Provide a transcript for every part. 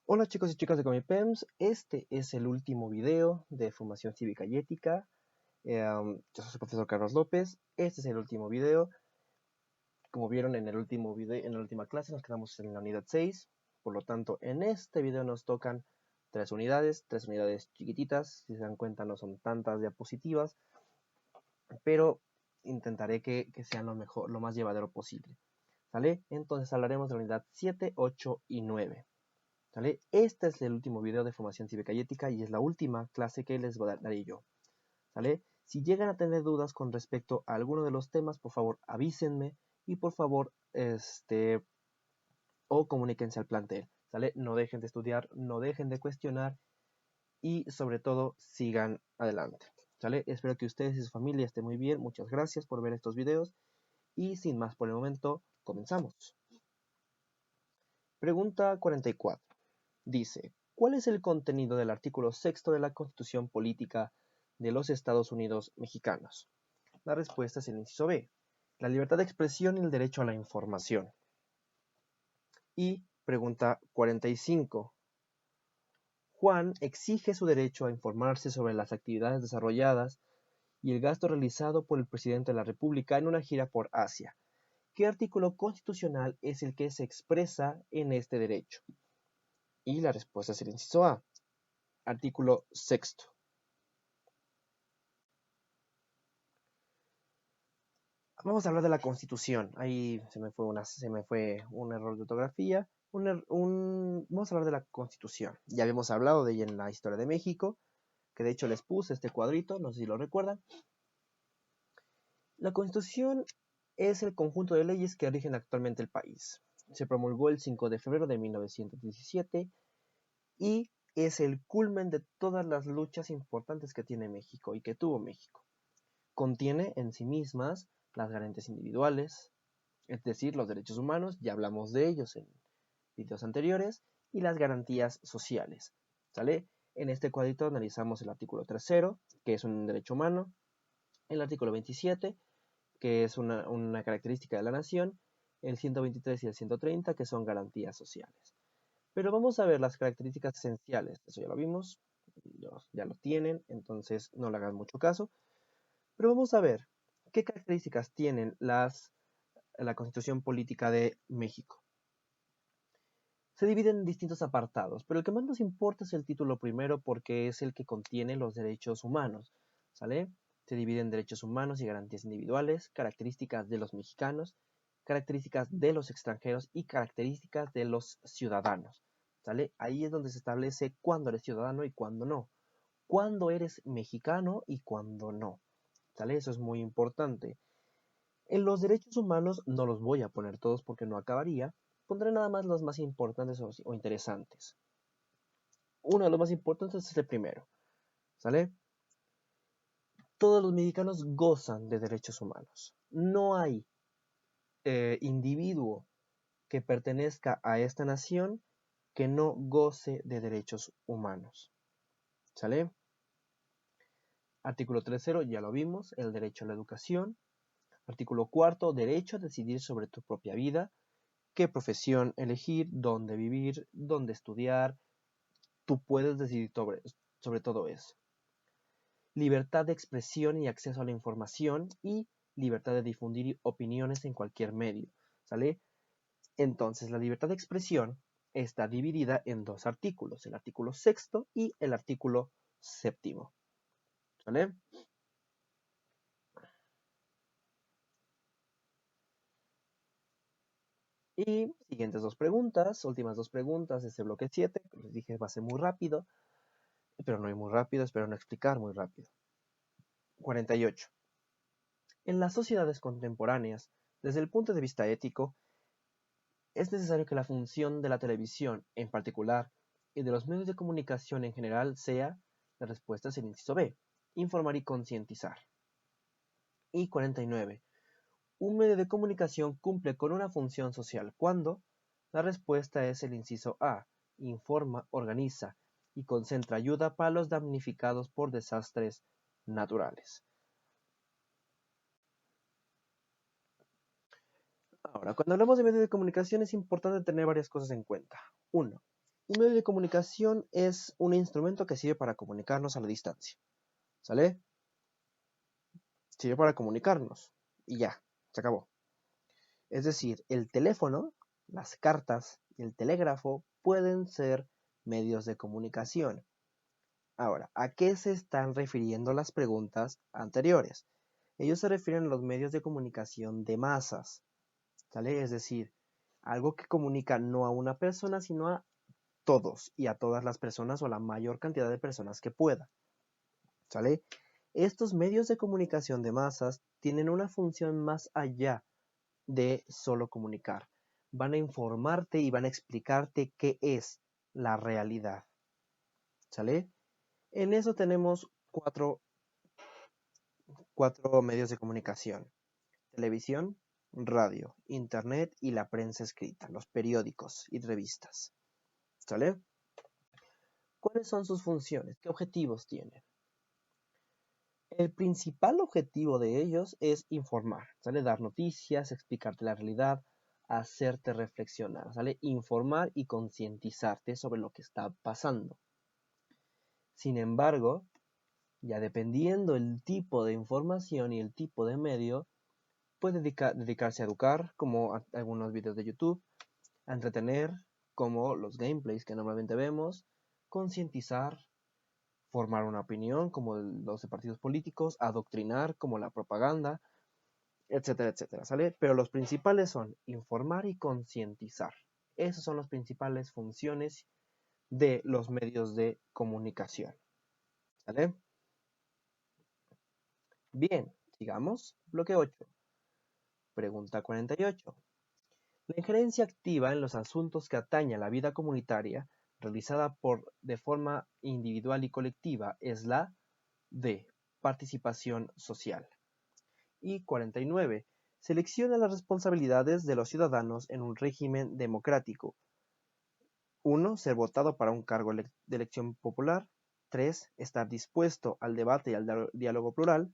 Hola chicos y chicas de Comipems, este es el último video de Formación Cívica y Ética. Yo soy el profesor Carlos López, este es el último video. Como vieron en el último video, en la última clase nos quedamos en la unidad 6, por lo tanto en este video nos tocan tres unidades chiquititas, si se dan cuenta no son tantas diapositivas, pero intentaré que sean lo más llevadero posible. ¿Sale? Entonces hablaremos de la unidad 7, 8 y 9. ¿Sale? Este es el último video de formación cívica y ética y es la última clase que les daré yo. ¿Sale? Si llegan a tener dudas con respecto a alguno de los temas, por favor avísenme y por favor o comuníquense al plantel. ¿Sale? No dejen de estudiar, no dejen de cuestionar y sobre todo sigan adelante. ¿Sale? Espero que ustedes y su familia estén muy bien. Muchas gracias por ver estos videos y sin más por el momento, comenzamos. Pregunta 44. Dice, ¿cuál es el contenido del artículo 6 de la Constitución Política de los Estados Unidos Mexicanos? La respuesta es el inciso B, la libertad de expresión y el derecho a la información. Y pregunta 45. Juan exige su derecho a informarse sobre las actividades desarrolladas y el gasto realizado por el presidente de la República en una gira por Asia. ¿Qué artículo constitucional es el que se expresa en este derecho? Y la respuesta es el inciso A, artículo 6. Vamos a hablar de la Constitución. Ahí se me fue un error de ortografía. Vamos a hablar de la Constitución. Ya habíamos hablado de ella en la historia de México, que de hecho les puse este cuadrito, no sé si lo recuerdan. La Constitución es el conjunto de leyes que rigen actualmente el país. Se promulgó el 5 de febrero de 1917 y es el culmen de todas las luchas importantes que tiene México y que tuvo México. Contiene en sí mismas las garantías individuales, es decir, los derechos humanos, ya hablamos de ellos en videos anteriores, y las garantías sociales, ¿sale? En este cuadrito analizamos el artículo 3, que es un derecho humano, el artículo 27, que es una característica de la nación, el 123 y el 130, que son garantías sociales. Pero vamos a ver las características esenciales, eso ya lo vimos, ya lo tienen, entonces no le hagan mucho caso, pero vamos a ver qué características tienen la Constitución Política de México. Se divide en distintos apartados, pero el que más nos importa es el título primero porque es el que contiene los derechos humanos, ¿sale? Se divide en derechos humanos y garantías individuales, características de los mexicanos, características de los extranjeros y características de los ciudadanos, ¿sale? Ahí es donde se establece cuándo eres ciudadano y cuándo no, cuándo eres mexicano y cuándo no, ¿sale? Eso es muy importante. En los derechos humanos no los voy a poner todos porque no acabaría, pondré nada más los más importantes o interesantes. Uno de los más importantes es el primero, ¿sale? Todos los mexicanos gozan de derechos humanos. No hay individuo que pertenezca a esta nación que no goce de derechos humanos, ¿sale? Artículo 3, ya lo vimos, el derecho a la educación. Artículo 4, derecho a decidir sobre tu propia vida, qué profesión elegir, dónde vivir, dónde estudiar. Tú puedes decidir sobre todo eso. Libertad de expresión y acceso a la información y libertad de difundir opiniones en cualquier medio, ¿sale? Entonces, la libertad de expresión está dividida en dos artículos, el artículo 6 y el artículo 7, ¿sale? Y siguientes dos preguntas, últimas dos preguntas de este bloque 7, como les dije va a ser muy rápido, pero no muy rápido, espero no explicar muy rápido. 48. En las sociedades contemporáneas, desde el punto de vista ético, es necesario que la función de la televisión, en particular, y de los medios de comunicación en general sea, la respuesta es el inciso B, informar y concientizar. Y 49. Un medio de comunicación cumple con una función social cuando, la respuesta es el inciso A, informa, organiza y concentra ayuda para los damnificados por desastres naturales. Ahora, cuando hablamos de medios de comunicación es importante tener varias cosas en cuenta. Uno, Un medio de comunicación es un instrumento que sirve para comunicarnos a la distancia. ¿Sale? Sirve para comunicarnos. Y ya, se acabó. Es decir, el teléfono, las cartas y el telégrafo pueden ser medios de comunicación. Ahora, ¿a qué se están refiriendo las preguntas anteriores? Ellos se refieren a los medios de comunicación de masas, ¿sale? Es decir, algo que comunica no a una persona, sino a todos y a todas las personas o la mayor cantidad de personas que pueda, ¿sale? Estos medios de comunicación de masas tienen una función más allá de solo comunicar. Van a informarte y van a explicarte qué es la realidad, ¿sale? En eso tenemos cuatro medios de comunicación: televisión, radio, internet y la prensa escrita, los periódicos y revistas. ¿Sale? ¿Cuáles son sus funciones? ¿Qué objetivos tienen? El principal objetivo de ellos es informar, ¿sale? Dar noticias, explicarte la realidad, hacerte reflexionar, ¿sale? Informar y concientizarte sobre lo que está pasando. Sin embargo, ya dependiendo el tipo de información y el tipo de medio, puede dedicarse a educar, como algunos videos de YouTube, a entretener, como los gameplays que normalmente vemos, concientizar, formar una opinión, como los de partidos políticos, adoctrinar, como la propaganda, etcétera, etcétera, ¿sale? Pero los principales son informar y concientizar. Esas son las principales funciones de los medios de comunicación, ¿sale? Bien, sigamos. Bloque 8. Pregunta 48. La injerencia activa en los asuntos que atañen a la vida comunitaria, realizada de forma individual y colectiva, es la D. Participación social. Y 49. Selecciona las responsabilidades de los ciudadanos en un régimen democrático. 1. Ser votado para un cargo de elección popular. 3. Estar dispuesto al debate y al diálogo plural.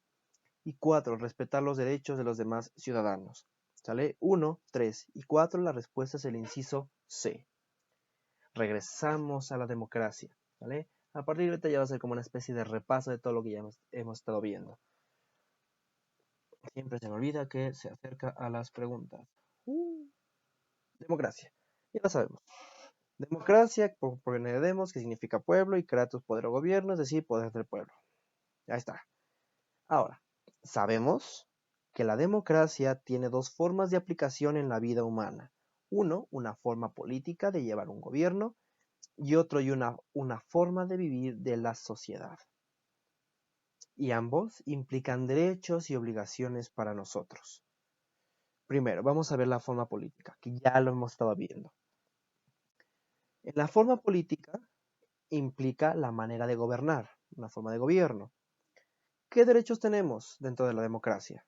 Y 4. Respetar los derechos de los demás ciudadanos. ¿Sale? 1, 3 y 4, la respuesta es el inciso C. Regresamos a la democracia, ¿vale? A partir de ahorita ya va a ser como una especie de repaso de todo lo que ya hemos estado viendo. Siempre se me olvida que se acerca a las preguntas. Democracia, ya lo sabemos. Democracia, proviene de demos, que significa pueblo, y kratos, poder o gobierno, es decir, poder del pueblo. Ya está. Ahora, sabemos que la democracia tiene dos formas de aplicación en la vida humana. Uno, una forma política de llevar un gobierno, y otro, una forma de vivir de la sociedad. Y ambos implican derechos y obligaciones para nosotros. Primero, vamos a ver la forma política, que ya lo hemos estado viendo. En la forma política implica la manera de gobernar, una forma de gobierno. ¿Qué derechos tenemos dentro de la democracia?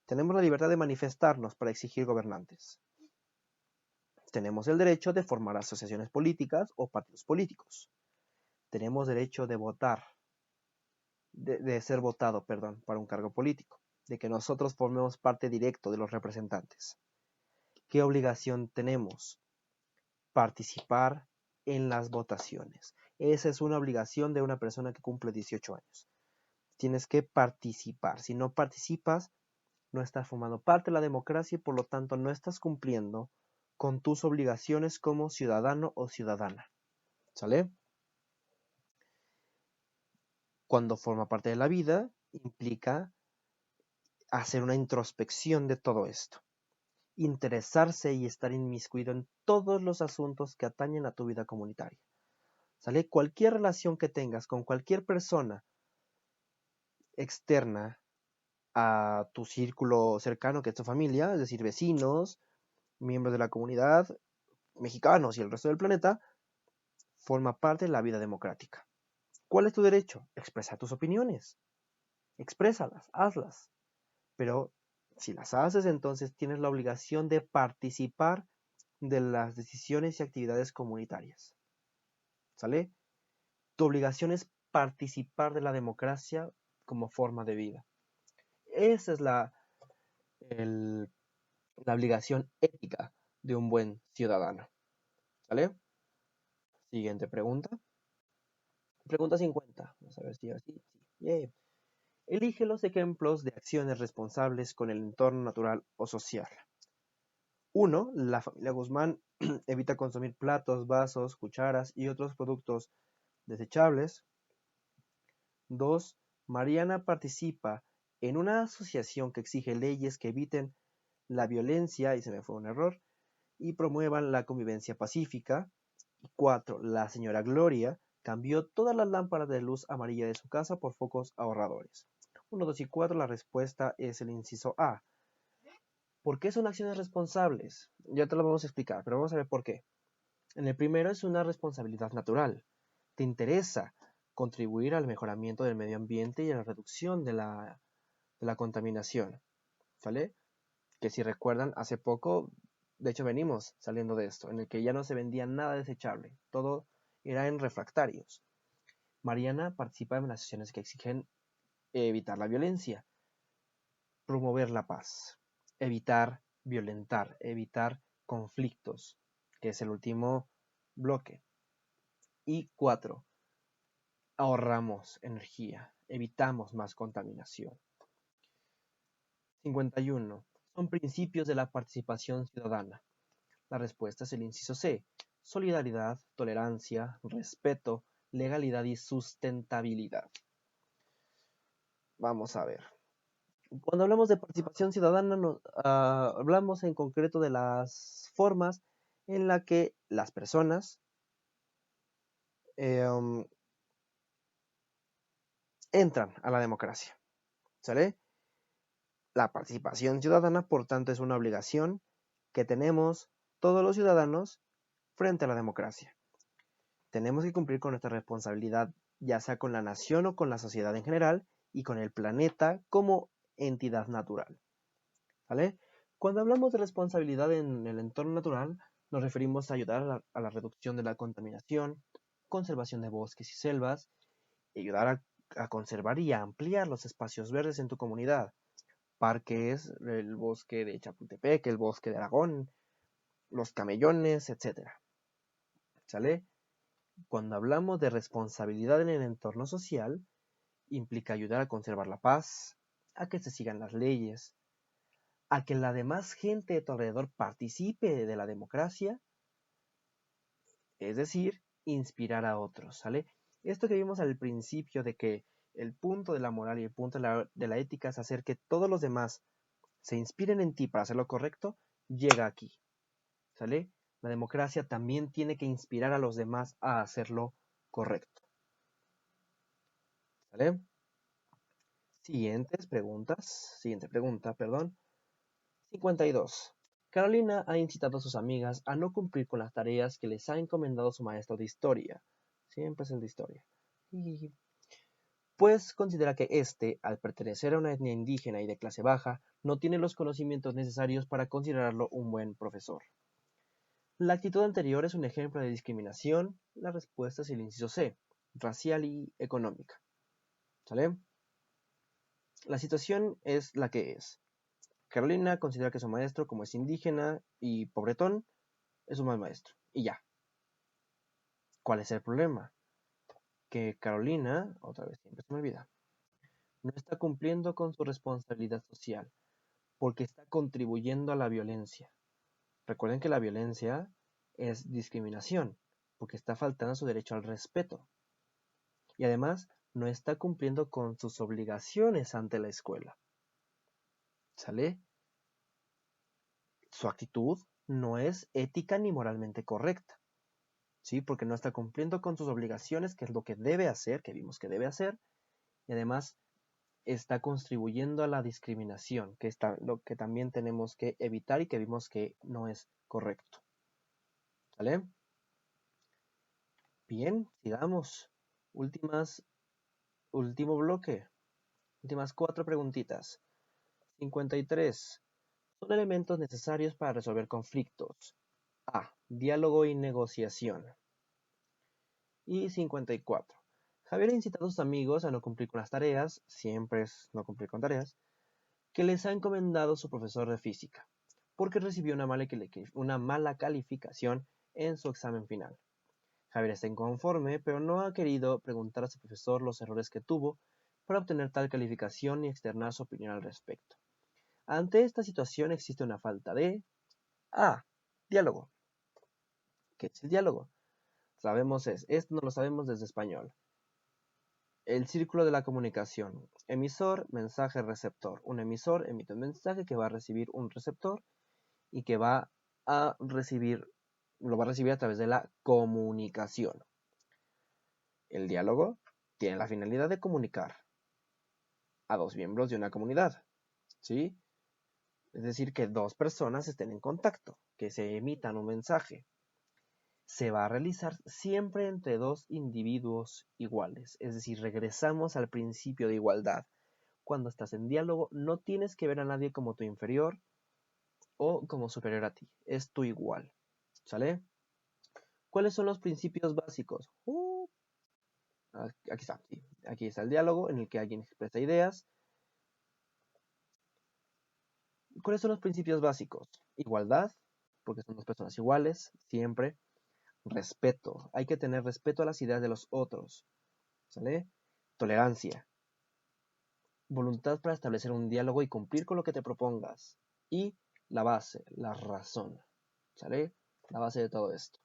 Tenemos la libertad de manifestarnos para exigir gobernantes. Tenemos el derecho de formar asociaciones políticas o partidos políticos. Tenemos derecho de votar, de ser votado, para un cargo político, de que nosotros formemos parte directo de los representantes. ¿Qué obligación tenemos? Participar en las votaciones. Esa es una obligación de una persona que cumple 18 años. Tienes que participar. Si no participas, no estás formando parte de la democracia y por lo tanto no estás cumpliendo con tus obligaciones como ciudadano o ciudadana. ¿Sale? Cuando forma parte de la vida, implica hacer una introspección de todo esto. Interesarse y estar inmiscuido en todos los asuntos que atañen a tu vida comunitaria. ¿Sale? Cualquier relación que tengas con cualquier persona externa a tu círculo cercano, que es tu familia, es decir, vecinos, miembros de la comunidad, mexicanos y el resto del planeta, forma parte de la vida democrática. ¿Cuál es tu derecho? Expresar tus opiniones. Exprésalas, hazlas. Pero si las haces, entonces tienes la obligación de participar de las decisiones y actividades comunitarias. ¿Sale? Tu obligación es participar de la democracia como forma de vida. Esa es la obligación ética de un buen ciudadano. ¿Sale? Siguiente pregunta. Pregunta 50. Vamos a ver si así. Sí. Yeah. Elige los ejemplos de acciones responsables con el entorno natural o social. 1. La familia Guzmán evita consumir platos, vasos, cucharas y otros productos desechables. 2. Mariana participa en una asociación que exige leyes que eviten la violencia, y se me fue un error, y promuevan la convivencia pacífica. 4. La señora Gloria cambió todas las lámparas de luz amarilla de su casa por focos ahorradores. 1, 2 y 4, la respuesta es el inciso A. ¿Por qué son acciones responsables? Ya te lo vamos a explicar, pero vamos a ver por qué. En el primero es una responsabilidad natural. Te interesa contribuir al mejoramiento del medio ambiente y a la reducción de la contaminación. ¿Sale? Que si recuerdan, hace poco, de hecho venimos saliendo de esto, en el que ya no se vendía nada desechable, todo era en refractarios. Mariana participa en asociaciones que exigen evitar la violencia, promover la paz, evitar violentar, evitar conflictos, que es el último bloque. Y 4, ahorramos energía, evitamos más contaminación. 51. Son principios de la participación ciudadana. La respuesta es el inciso C. Solidaridad, tolerancia, respeto, legalidad y sustentabilidad. Vamos a ver. Cuando hablamos de participación ciudadana, hablamos en concreto de las formas en las que las personas entran a la democracia. ¿Sale? La participación ciudadana, por tanto, es una obligación que tenemos todos los ciudadanos frente a la democracia. Tenemos que cumplir con nuestra responsabilidad, ya sea con la nación o con la sociedad en general, y con el planeta como entidad natural. ¿Vale? Cuando hablamos de responsabilidad en el entorno natural, nos referimos a ayudar a la reducción de la contaminación, conservación de bosques y selvas, y ayudar a conservar y a ampliar los espacios verdes en tu comunidad. Parques, el bosque de Chapultepec, el bosque de Aragón, los camellones, etc. ¿Sale? Cuando hablamos de responsabilidad en el entorno social, implica ayudar a conservar la paz, a que se sigan las leyes, a que la demás gente de tu alrededor participe de la democracia, es decir, inspirar a otros, ¿sale? Esto que vimos al principio de que el punto de la moral y el punto de la ética es hacer que todos los demás se inspiren en ti para hacer lo correcto, llega aquí, ¿sale? La democracia también tiene que inspirar a los demás a hacerlo correcto, ¿sale? Siguiente pregunta, perdón. 52. Carolina ha incitado a sus amigas a no cumplir con las tareas que les ha encomendado su maestro de historia. Siempre es el de historia. Pues considera que éste, al pertenecer a una etnia indígena y de clase baja, no tiene los conocimientos necesarios para considerarlo un buen profesor. La actitud anterior es un ejemplo de discriminación. La respuesta es el inciso C, racial y económica. ¿Sale? La situación es la que es. Carolina considera que su maestro, como es indígena y pobretón, es un mal maestro. Y ya. ¿Cuál es el problema? Que Carolina, otra vez siempre se me olvida, no está cumpliendo con su responsabilidad social, porque está contribuyendo a la violencia. Recuerden que la violencia es discriminación, porque está faltando su derecho al respeto. Y además, no está cumpliendo con sus obligaciones ante la escuela. ¿Sale? Su actitud no es ética ni moralmente correcta. ¿Sí? Porque no está cumpliendo con sus obligaciones, que es lo que debe hacer, que vimos que debe hacer, y además está contribuyendo a la discriminación, que es lo que también tenemos que evitar y que vimos que no es correcto. ¿Vale? Bien, sigamos. Último bloque. Últimas 4 preguntitas. 53. Son elementos necesarios para resolver conflictos. A. Diálogo y negociación. Y 54. Javier ha incitado a sus amigos a no cumplir con las tareas, siempre es no cumplir con tareas, que les ha encomendado su profesor de física, porque recibió una mala calificación en su examen final. Javier está inconforme, pero no ha querido preguntar a su profesor los errores que tuvo para obtener tal calificación y externar su opinión al respecto. Ante esta situación existe una falta de A. Diálogo. ¿Qué es el diálogo? Esto no lo sabemos desde español. El círculo de la comunicación. Emisor, mensaje, receptor. Un emisor emite un mensaje que va a recibir un receptor y que lo va a recibir a través de la comunicación. El diálogo tiene la finalidad de comunicar a dos miembros de una comunidad, ¿sí? Es decir, que dos personas estén en contacto, que se emitan un mensaje. Se va a realizar siempre entre dos individuos iguales, es decir, regresamos al principio de igualdad. Cuando estás en diálogo, no tienes que ver a nadie como tu inferior o como superior a ti, es tu igual, ¿sale? ¿Cuáles son los principios básicos? Aquí está, sí. Aquí está el diálogo en el que alguien expresa ideas. ¿Cuáles son los principios básicos? Igualdad, porque son dos personas iguales, siempre. Respeto, hay que tener respeto a las ideas de los otros, ¿sale? Tolerancia, voluntad para establecer un diálogo y cumplir con lo que te propongas. Y la base, la razón, ¿sale? La base de todo esto.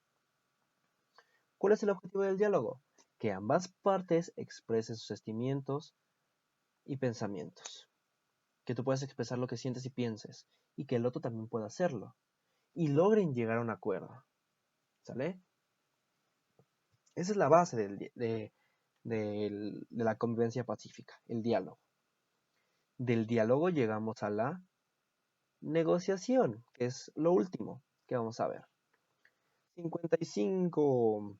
¿Cuál es el objetivo del diálogo? Que ambas partes expresen sus sentimientos y pensamientos. Que tú puedas expresar lo que sientes y pienses, y que el otro también pueda hacerlo. Y logren llegar a un acuerdo, ¿sale? Esa es la base de la convivencia pacífica, el diálogo. Del diálogo llegamos a la negociación, que es lo último que vamos a ver. 55.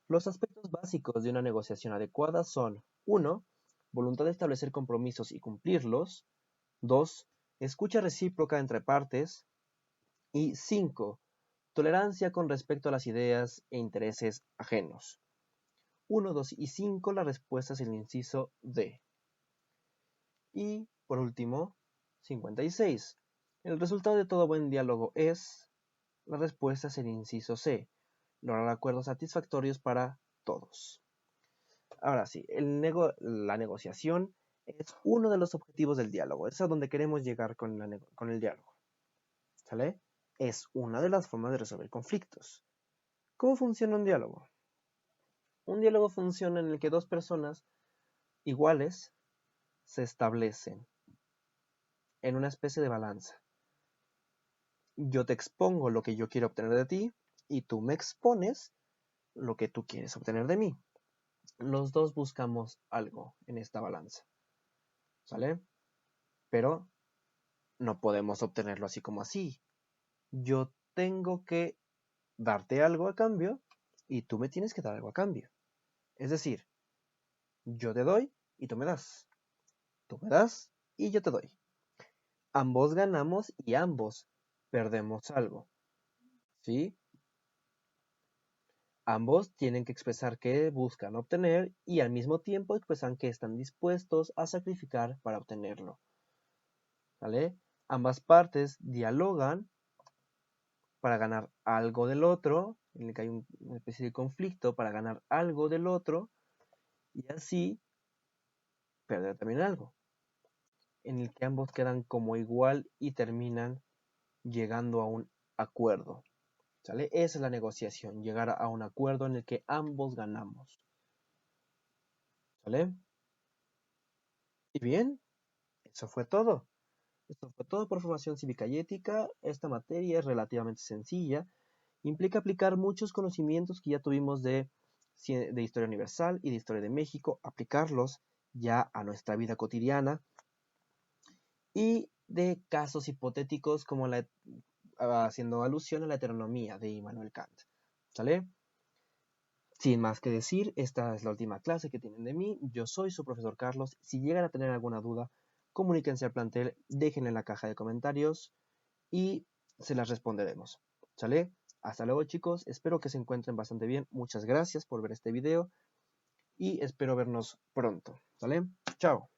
Los aspectos básicos de una negociación adecuada son: 1. Voluntad de establecer compromisos y cumplirlos. 2. Escucha recíproca entre partes. Y 5. Tolerancia con respecto a las ideas e intereses ajenos. 1, 2 y 5, la respuesta es el inciso D. Y, por último, 56. El resultado de todo buen diálogo es, la respuesta es el inciso C, lograr acuerdos satisfactorios para todos. Ahora sí, la negociación es uno de los objetivos del diálogo, es a donde queremos llegar con el diálogo, ¿sale? Es una de las formas de resolver conflictos. ¿Cómo funciona un diálogo? Un diálogo funciona en el que dos personas iguales se establecen en una especie de balanza. Yo te expongo lo que yo quiero obtener de ti y tú me expones lo que tú quieres obtener de mí. Los dos buscamos algo en esta balanza, ¿sale? Pero no podemos obtenerlo así como así. Yo tengo que darte algo a cambio y tú me tienes que dar algo a cambio. Es decir, yo te doy y tú me das. Tú me das y yo te doy. Ambos ganamos y ambos perdemos algo, ¿sí? Ambos tienen que expresar qué buscan obtener y al mismo tiempo expresan que están dispuestos a sacrificar para obtenerlo, ¿vale? Ambas partes dialogan para ganar algo del otro, en el que hay una especie de conflicto para ganar algo del otro y así perder también algo, en el que ambos quedan como igual y terminan llegando a un acuerdo, ¿sale? Esa es la negociación, llegar a un acuerdo en el que ambos ganamos, ¿sale? Y bien, eso fue todo. Esto fue todo por formación cívica y ética. Esta materia es relativamente sencilla. Implica aplicar muchos conocimientos que ya tuvimos de historia universal y de historia de México, aplicarlos ya a nuestra vida cotidiana y de casos hipotéticos como haciendo alusión a la heteronomía de Immanuel Kant. ¿Sale? Sin más que decir, esta es la última clase que tienen de mí. Yo soy su profesor Carlos. Si llegan a tener alguna duda, comuníquense al plantel, déjenla en la caja de comentarios y se las responderemos. ¿Sale? Hasta luego, chicos. Espero que se encuentren bastante bien. Muchas gracias por ver este video y espero vernos pronto. ¿Sale? Chao.